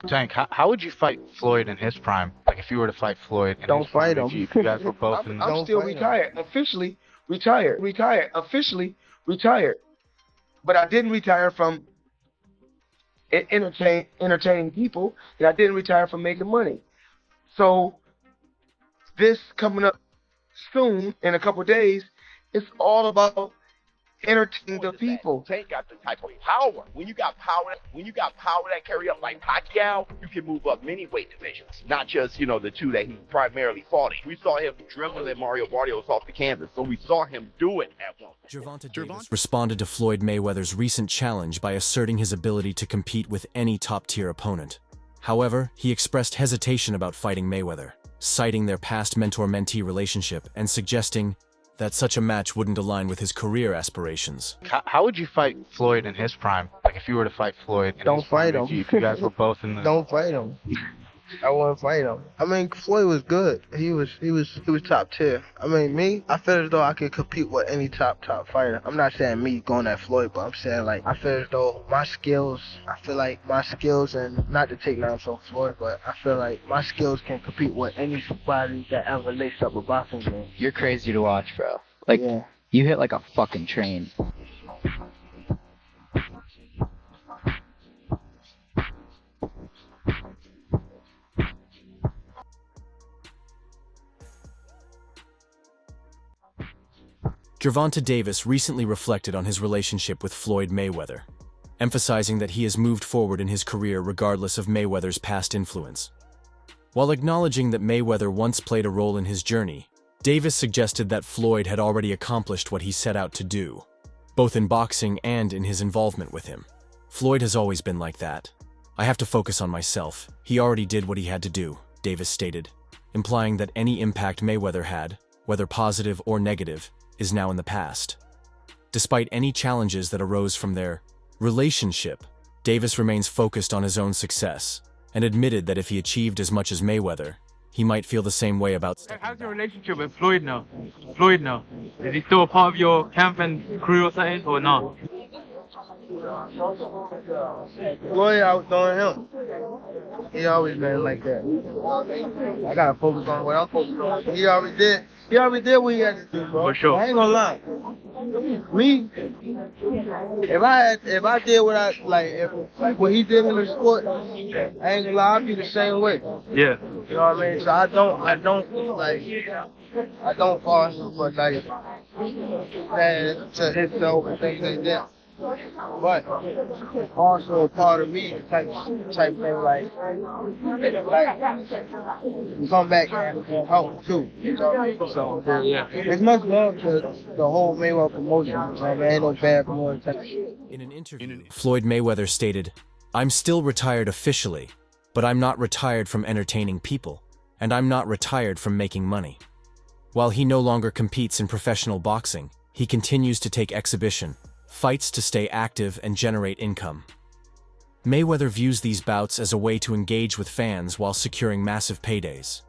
Tank, how would you fight Floyd in his prime? Like if you were to fight Floyd in Don't his prime, fight if him. you guys were both in the... I'm still retired, officially officially retired. But I didn't retire from entertaining people, and I didn't retire from making money. So this coming up soon in a couple of days, it's all about entertaining the people. Tank got the type of power. When you got power that carry up like Pacquiao, you can move up many weight divisions. Not just, the two that he primarily fought in. We saw him dribbling Mario Barrios off the canvas, so we saw him do it at one point. Gervonta Davis responded to Floyd Mayweather's recent challenge by asserting his ability to compete with any top-tier opponent. However, he expressed hesitation about fighting Mayweather, citing their past mentor-mentee relationship and suggesting that such a match wouldn't align with his career aspirations. How would you fight Floyd in his prime? Like if you were to fight Floyd in Don't his prime, fight him. if you guys were both in the... Don't fight him. I wouldn't fight him. I mean, Floyd was good. He was top tier. I mean, me, I feel as though I could compete with any top fighter. I'm not saying me going at Floyd, but I'm saying like I feel as though my skills. I feel like my skills, and not to take down from Floyd, but I feel like my skills can compete with anybody that ever laced up a boxing game. You're crazy to watch, bro. Like, Yeah. you hit like a fucking train. Gervonta Davis recently reflected on his relationship with Floyd Mayweather, emphasizing that he has moved forward in his career regardless of Mayweather's past influence. While acknowledging that Mayweather once played a role in his journey, Davis suggested that Floyd had already accomplished what he set out to do, both in boxing and in his involvement with him. Floyd has always been like that. I have to focus on myself. He already did what he had to do, Davis stated, implying that any impact Mayweather had, whether positive or negative, is now in the past. Despite any challenges that arose from their relationship, Davis remains focused on his own success and admitted that if he achieved as much as Mayweather, he might feel the same way about... How's your relationship with Floyd now? Is he still a part of your camp and crew or something, or not? Floyd outdoing him. He always been like that. I gotta focus on what I'm focused on. He already did what he had to do, bro. For sure. I ain't gonna lie. Me, if I did what I like, if what he did in the sport, I ain't gonna lie, I'd be the same way. Yeah. You know what I mean? So I don't fall for like that to himself and things like that. But also a part of me type thing like come back and help too. You know? So Yeah. it's much love to the whole Mayweather promotion. You know what I mean? Ain't no bad promotion type of shit. In an interview, Floyd Mayweather stated, "I'm still retired officially, but I'm not retired from entertaining people, and I'm not retired from making money." While he no longer competes in professional boxing, he continues to take exhibition fights to stay active and generate income. Mayweather views these bouts as a way to engage with fans while securing massive paydays.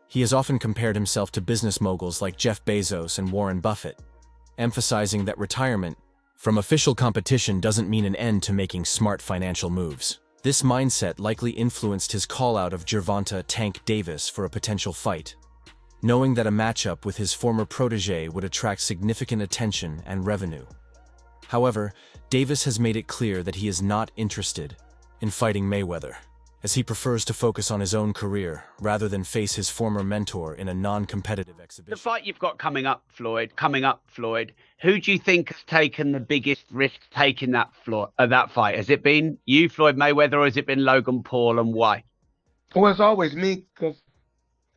He has often compared himself to business moguls like Jeff Bezos and Warren Buffett, emphasizing that retirement from official competition doesn't mean an end to making smart financial moves. This mindset likely influenced his call-out of Gervonta "Tank" Davis for a potential fight, knowing that a matchup with his former protégé would attract significant attention and revenue. However, Davis has made it clear that he is not interested in fighting Mayweather, as he prefers to focus on his own career rather than face his former mentor in a non-competitive exhibition. The fight you've got coming up, Floyd, who do you think has taken the biggest risk taking that fight? Has it been you, Floyd Mayweather, or has it been Logan Paul, and why? Well, it's always me, because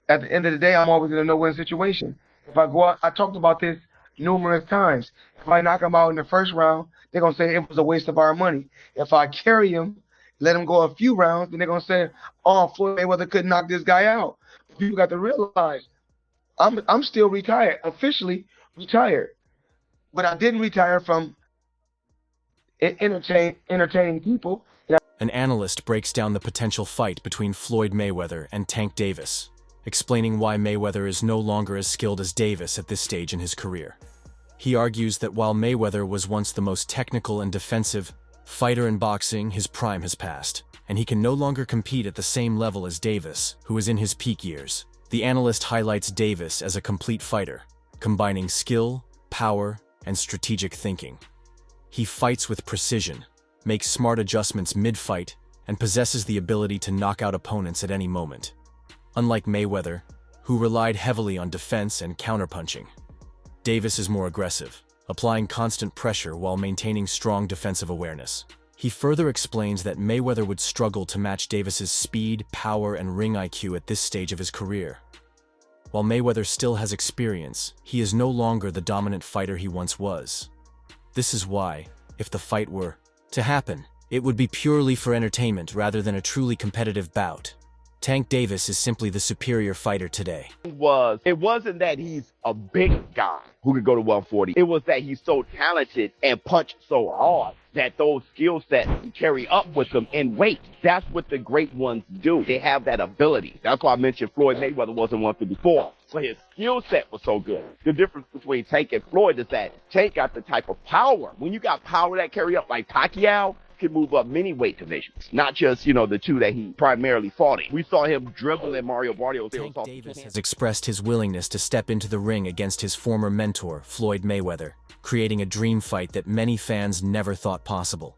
at the end of the day, I'm always in a no-win situation. If I go out, I talked about this numerous times. If I knock him out in the first round, they're going to say it was a waste of our money. If I carry him, let him go a few rounds, then they're going to say, oh, Floyd Mayweather couldn't knock this guy out. People got to realize I'm still retired, officially retired. But I didn't retire from entertaining people. An analyst breaks down the potential fight between Floyd Mayweather and Tank Davis, explaining why Mayweather is no longer as skilled as Davis at this stage in his career. He argues that while Mayweather was once the most technical and defensive fighter in boxing, his prime has passed. and he can no longer compete at the same level as Davis, who is in his peak years. The analyst highlights Davis as a complete fighter, combining skill, power, and strategic thinking. He fights with precision, makes smart adjustments mid-fight, and possesses the ability to knock out opponents at any moment. Unlike Mayweather, who relied heavily on defense and counterpunching, Davis is more aggressive, applying constant pressure while maintaining strong defensive awareness. He further explains that Mayweather would struggle to match Davis's speed, power, and ring IQ at this stage of his career. While Mayweather still has experience, he is no longer the dominant fighter he once was. This is why, if the fight were to happen, it would be purely for entertainment rather than a truly competitive bout. Tank Davis is simply the superior fighter today. It wasn't that he's a big guy who could go to 140. It was that he's so talented and punched so hard that those skill sets carry up with them in weight. That's what the great ones do. They have that ability. That's why I mentioned Floyd Mayweather wasn't 154. So his skill set was so good. The difference between Tank and Floyd is that Tank got the type of power. When you got power that carry up like Pacquiao, can move up many weight divisions, not just, the two that he primarily fought in. We saw him dribbling Mario Barrios. Tank Davis has expressed his willingness to step into the ring against his former mentor, Floyd Mayweather, creating a dream fight that many fans never thought possible.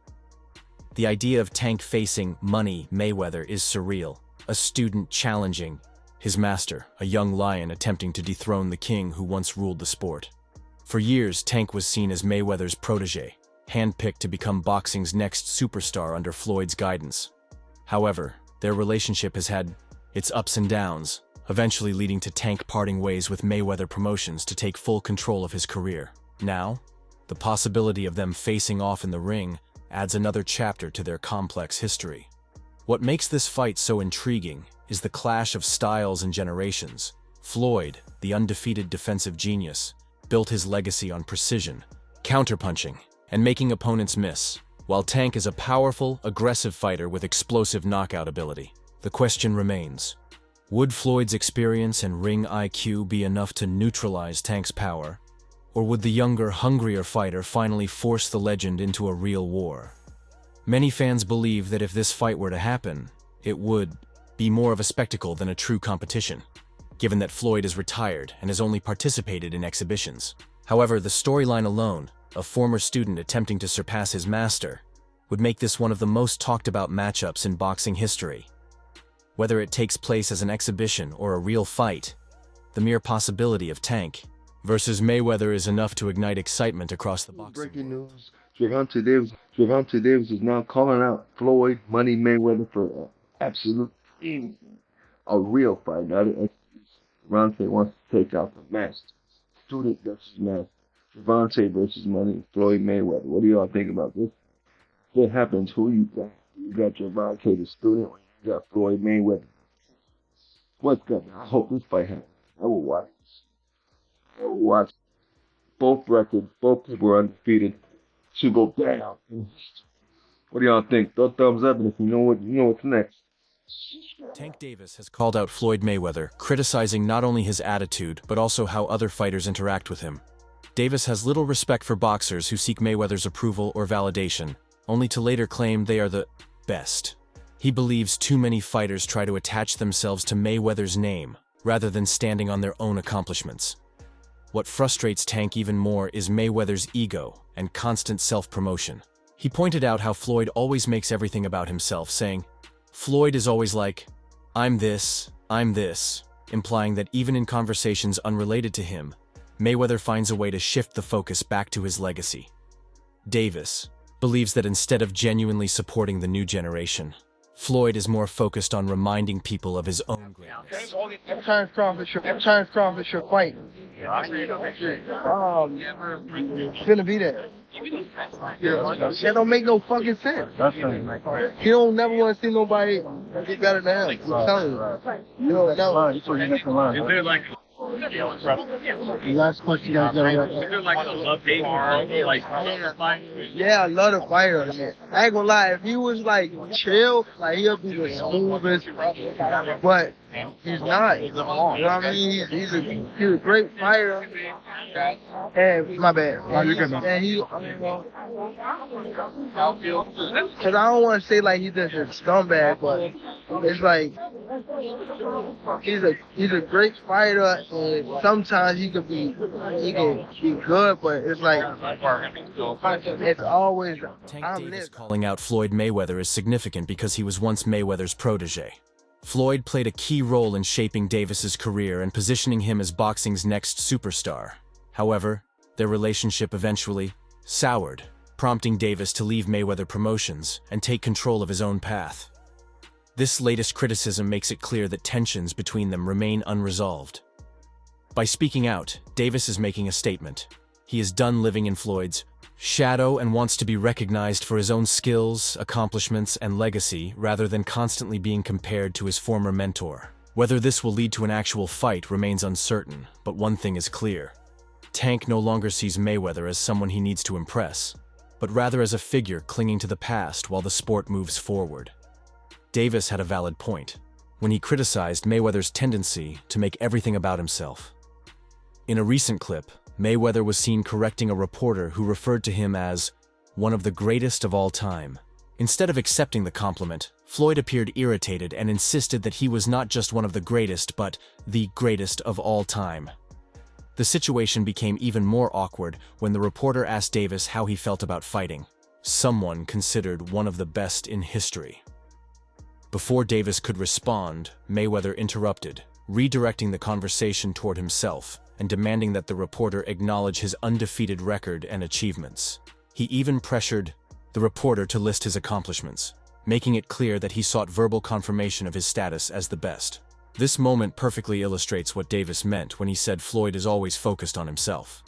The idea of Tank facing Money Mayweather is surreal, a student challenging his master, a young lion attempting to dethrone the king who once ruled the sport. For years, Tank was seen as Mayweather's protégé, handpicked to become boxing's next superstar under Floyd's guidance. However, their relationship has had its ups and downs, eventually leading to Tank parting ways with Mayweather Promotions to take full control of his career. Now, the possibility of them facing off in the ring adds another chapter to their complex history. What makes this fight so intriguing is the clash of styles and generations. Floyd, the undefeated defensive genius, built his legacy on precision, counterpunching, and making opponents miss, while Tank is a powerful, aggressive fighter with explosive knockout ability. The question remains, would Floyd's experience and ring IQ be enough to neutralize Tank's power, or would the younger, hungrier fighter finally force the legend into a real war? Many fans believe that if this fight were to happen, it would be more of a spectacle than a true competition, given that Floyd is retired and has only participated in exhibitions. However, the storyline alone, a former student attempting to surpass his master, would make this one of the most talked about matchups in boxing history. Whether it takes place as an exhibition or a real fight, the mere possibility of Tank versus Mayweather is enough to ignite excitement across the boxing world. Breaking news: Gervonta Davis is now calling out Floyd Money Mayweather for absolute a real fight. Not an exhibition. Gervonta wants to take out the master. Student versus master. Gervonta versus Money, Floyd Mayweather. What do y'all think about this? What happens? Who you got? You got Gervonta the student, or you got Floyd Mayweather? What's good? I hope this fight happens. I will watch. I will watch. Both records, both people are undefeated. Should go down. What do y'all think? Throw thumbs up, and if you know what's next. Tank Davis has called out Floyd Mayweather, criticizing not only his attitude, but also how other fighters interact with him. Davis has little respect for boxers who seek Mayweather's approval or validation, only to later claim they are the best. He believes too many fighters try to attach themselves to Mayweather's name, rather than standing on their own accomplishments. What frustrates Tank even more is Mayweather's ego and constant self-promotion. He pointed out how Floyd always makes everything about himself, saying, "Floyd is always like, I'm this," implying that even in conversations unrelated to him, Mayweather finds a way to shift the focus back to his legacy. Davis believes that instead of genuinely supporting the new generation, Floyd is more focused on reminding people of his own greatness. Terrence Crawford should fight. It's gonna be there. That don't make no fucking sense. You don't never want to see nobody get better than him. I'm telling you. You don't know. Last question, guys. Yeah, I love the fighter. Man. I ain't gonna lie, if he was like chill, like he'll be the smoothest, but he's not. You know what I mean? He's a great fighter. And my bad. Oh, you're good, man. And he, cause I don't want to say like he's just a scumbag, but it's like he's a great fighter, and sometimes he can be good, but it's like it's always Tank I'm Davis this. calling out Floyd Mayweather is significant because he was once Mayweather's protégé. Floyd played a key role in shaping Davis's career and positioning him as boxing's next superstar. However, their relationship eventually soured, prompting Davis to leave Mayweather Promotions and take control of his own path. This latest criticism makes it clear that tensions between them remain unresolved. By speaking out, Davis is making a statement. He is done living in Floyd's shadow and wants to be recognized for his own skills, accomplishments, and legacy rather than constantly being compared to his former mentor. Whether this will lead to an actual fight remains uncertain, but one thing is clear. Tank no longer sees Mayweather as someone he needs to impress, but rather as a figure clinging to the past while the sport moves forward. Davis had a valid point when he criticized Mayweather's tendency to make everything about himself. In a recent clip, Mayweather was seen correcting a reporter who referred to him as one of the greatest of all time. Instead of accepting the compliment, Floyd appeared irritated and insisted that he was not just one of the greatest, but the greatest of all time. The situation became even more awkward when the reporter asked Davis how he felt about fighting, someone considered one of the best in history. Before Davis could respond, Mayweather interrupted, redirecting the conversation toward himself and demanding that the reporter acknowledge his undefeated record and achievements. He even pressured the reporter to list his accomplishments, making it clear that he sought verbal confirmation of his status as the best. This moment perfectly illustrates what Davis meant when he said Floyd is always focused on himself.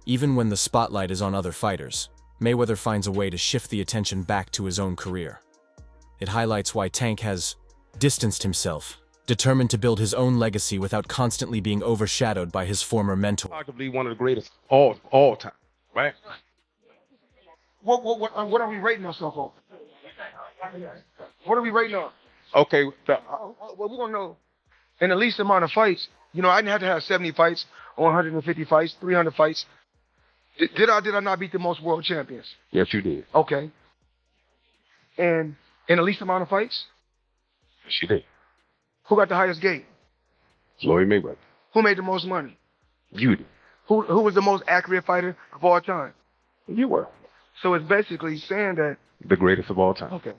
Even when the spotlight is on other fighters, Mayweather finds a way to shift the attention back to his own career. It highlights why Tank has distanced himself, determined to build his own legacy without constantly being overshadowed by his former mentor. Arguably one of the greatest all time, right? What are we rating ourselves on? What are we rating on? Okay, Well, we're gonna know. In the least amount of fights, you know, I didn't have to have 70 fights or 150 fights, 300 fights. Did I not beat the most world champions? yes, you did. Okay. And in the least amount of fights, Yes, you did. who got the highest gate? Floyd Mayweather. Who made the most money? You did. Who was the most accurate fighter of all time? You were So it's basically saying that, the greatest of all time. okay.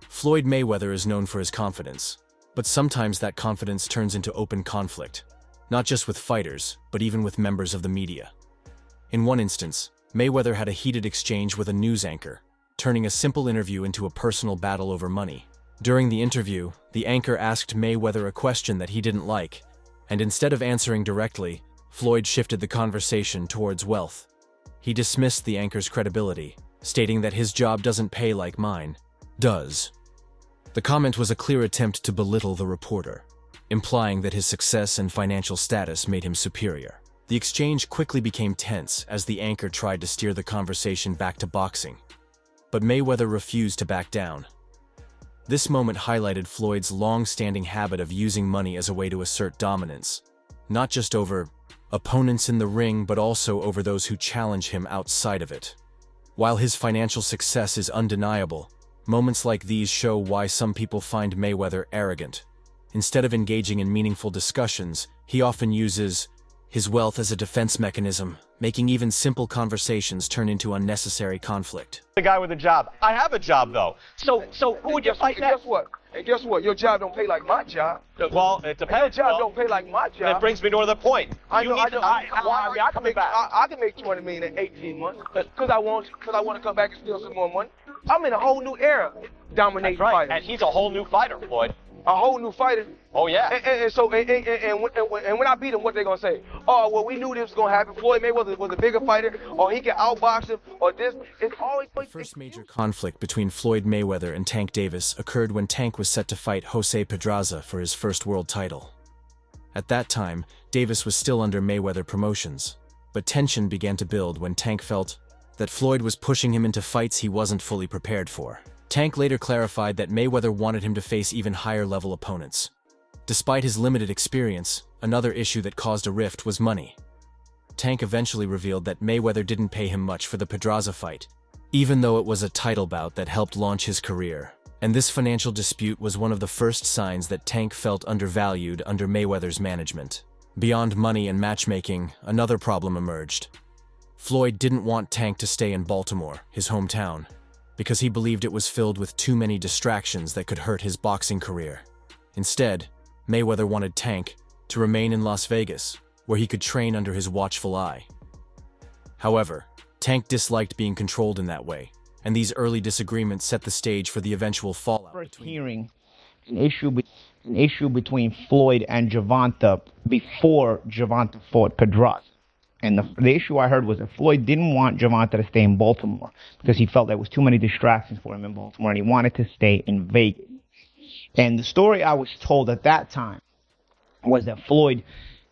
Floyd Mayweather is known for his confidence, but sometimes that confidence turns into open conflict, not just with fighters, but even with members of the media. In one instance, Mayweather had a heated exchange with a news anchor, turning a simple interview into a personal battle over money. During the interview, the anchor asked Mayweather a question that he didn't like, and instead of answering directly, Floyd shifted the conversation towards wealth. He dismissed the anchor's credibility, stating that his job doesn't pay like mine does. The comment was a clear attempt to belittle the reporter, implying that his success and financial status made him superior. The exchange quickly became tense as the anchor tried to steer the conversation back to boxing, but Mayweather refused to back down. This moment highlighted Floyd's long-standing habit of using money as a way to assert dominance, not just over opponents in the ring, but also over those who challenge him outside of it. While his financial success is undeniable, moments like these show why some people find Mayweather arrogant. Instead of engaging in meaningful discussions, he often uses his wealth as a defense mechanism, making even simple conversations turn into unnecessary conflict. The guy with a job. I have a job though. So who would you fight next? Guess what? And guess what? Your job don't pay like my job. Well, it Your depends. job Well, don't pay like my job. that brings me to another point. I know. I can make back. I can make 20 million in 18 months because I want to come back and steal some more money. I'm in a whole new era, dominating That's right. fighters. And he's a whole new fighter, Floyd. A whole new fighter. Oh yeah. And when I beat him, what they gonna say? Oh, well, we knew this was gonna happen. Floyd Mayweather was a bigger fighter, or he can outbox him, or this. It's always The first major conflict between Floyd Mayweather and Tank Davis occurred when Tank was set to fight Jose Pedraza for his first world title. At that time, Davis was still under Mayweather Promotions, but tension began to build when Tank felt that Floyd was pushing him into fights he wasn't fully prepared for. Tank later clarified that Mayweather wanted him to face even higher-level opponents. Despite his limited experience, another issue that caused a rift was money. Tank eventually revealed that Mayweather didn't pay him much for the Pedraza fight, even though it was a title bout that helped launch his career. And this financial dispute was one of the first signs that Tank felt undervalued under Mayweather's management. Beyond money and matchmaking, another problem emerged. Floyd didn't want Tank to stay in Baltimore, his hometown, because he believed it was filled with too many distractions that could hurt his boxing career. Instead, Mayweather wanted Tank to remain in Las Vegas, where he could train under his watchful eye. However, Tank disliked being controlled in that way, and these early disagreements set the stage for the eventual fallout. First hearing an issue between Floyd and Gervonta before Gervonta fought Pedraza. And the issue I heard was that Floyd didn't want Gervonta to stay in Baltimore because he felt there was too many distractions for him in Baltimore, and he wanted to stay in Vegas. And the story I was told at that time was that Floyd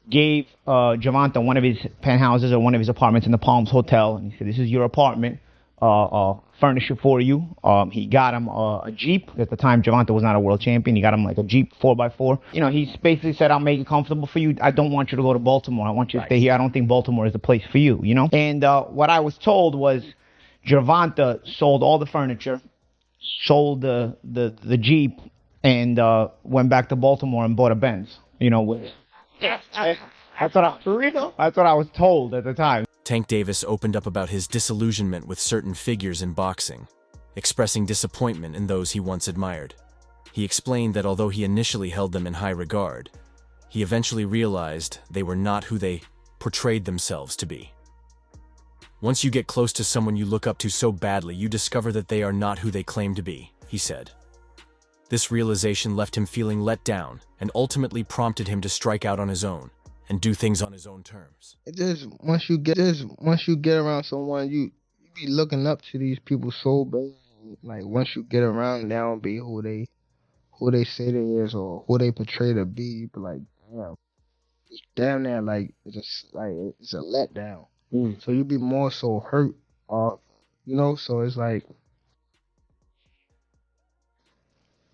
gave Gervonta one of his penthouses or one of his apartments in the Palms Hotel, and he said, "This is your apartment. Furnish it for you." He got him a Jeep. At the time, Gervonta was not a world champion. He got him like a Jeep 4x4. You know, he basically said, "I'll make it comfortable for you. I don't want you to go to Baltimore. I want you to stay here. I don't think Baltimore is the place for you," you know? And what I was told was Gervonta sold all the furniture, sold the Jeep, and went back to Baltimore and bought a Benz. You know, that's what I was told at the time. Tank Davis opened up about his disillusionment with certain figures in boxing, expressing disappointment in those he once admired. He explained that although he initially held them in high regard, he eventually realized they were not who they portrayed themselves to be. Once you get close to someone you look up to so badly, you discover that they are not who they claim to be, he said. This realization left him feeling let down and ultimately prompted him to strike out on his own and do things on his own terms. It just once you get around someone, you be looking up to these people so bad. Like once you get around, they don't be who they say they is or who they portray to be. You be like, damn, it's damn near like it's a letdown. So you be more so hurt, you know. So it's like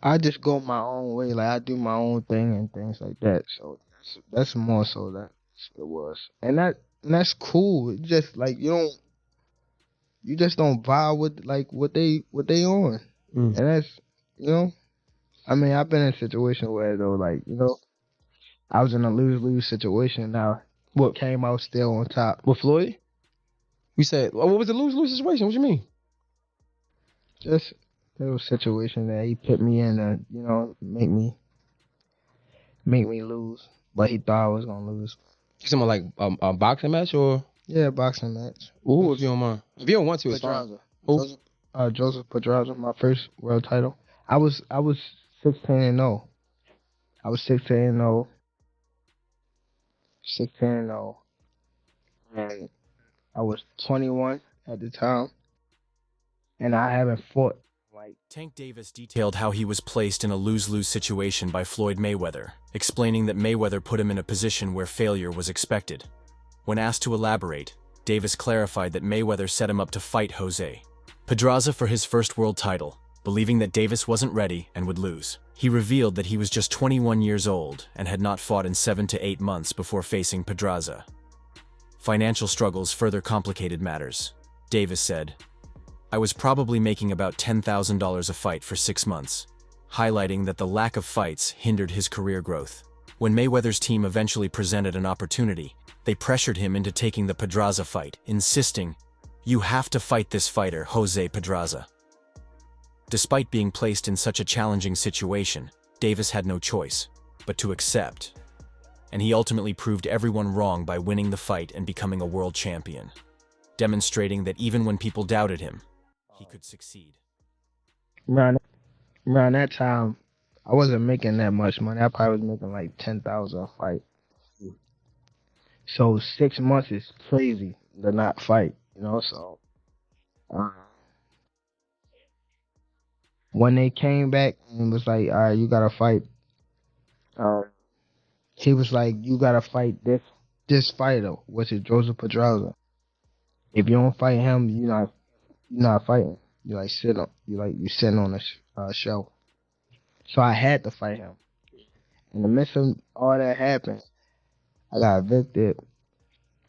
I just go my own way. Like I do my own thing and things like that. So that's more so that's what it was, and that's cool. It's just like you just don't vibe with like what they on, and that's, you know. I mean, I've been in a situation where though, like, you know, I was in a lose situation. Now, what came out still on top With Floyd? You said, what was the lose-lose situation? What you mean? Just a little situation that he put me in to, you know, make me lose, but he thought I was gonna lose. You talking about like a boxing match or? Yeah, boxing match. Ooh, if you don't mind. If you don't want to, it's fine. Joseph Pedraza, my first world title. I was 16-0. I was 16-0. 16-0. And I was 21 at the time. And I haven't fought. Tank Davis detailed how he was placed in a lose-lose situation by Floyd Mayweather, explaining that Mayweather put him in a position where failure was expected. When asked to elaborate, Davis clarified that Mayweather set him up to fight Jose Pedraza for his first world title, believing that Davis wasn't ready and would lose. He revealed that he was just 21 years old and had not fought in 7 to 8 months before facing Pedraza. Financial struggles further complicated matters. Davis said, "I was probably making about $10,000 a fight for 6 months," highlighting that the lack of fights hindered his career growth. When Mayweather's team eventually presented an opportunity, they pressured him into taking the Pedraza fight, insisting, "You have to fight this fighter, Jose Pedraza." Despite being placed in such a challenging situation, Davis had no choice but to accept, and he ultimately proved everyone wrong by winning the fight and becoming a world champion, demonstrating that even when people doubted him, he could succeed. Around that time, I wasn't making that much money. I probably was making like 10,000 a fight. So 6 months is crazy to not fight, you know. So when they came back and was like, "All right, you gotta fight," he was like, you gotta fight this fighter, which is Joseph Pedraza. If you don't fight him, you're not fighting. You sitting on a shelf. So I had to fight him. In the midst of all that happened, I got evicted.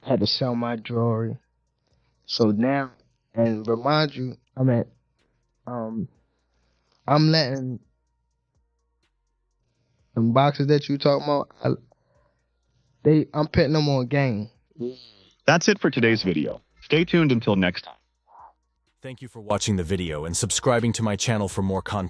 Had to sell my jewelry. So now, and remind you, I'm letting them boxes that you talking about. I'm putting them on game. That's it for today's video. Stay tuned until next time. Thank you for watching the video and subscribing to my channel for more content.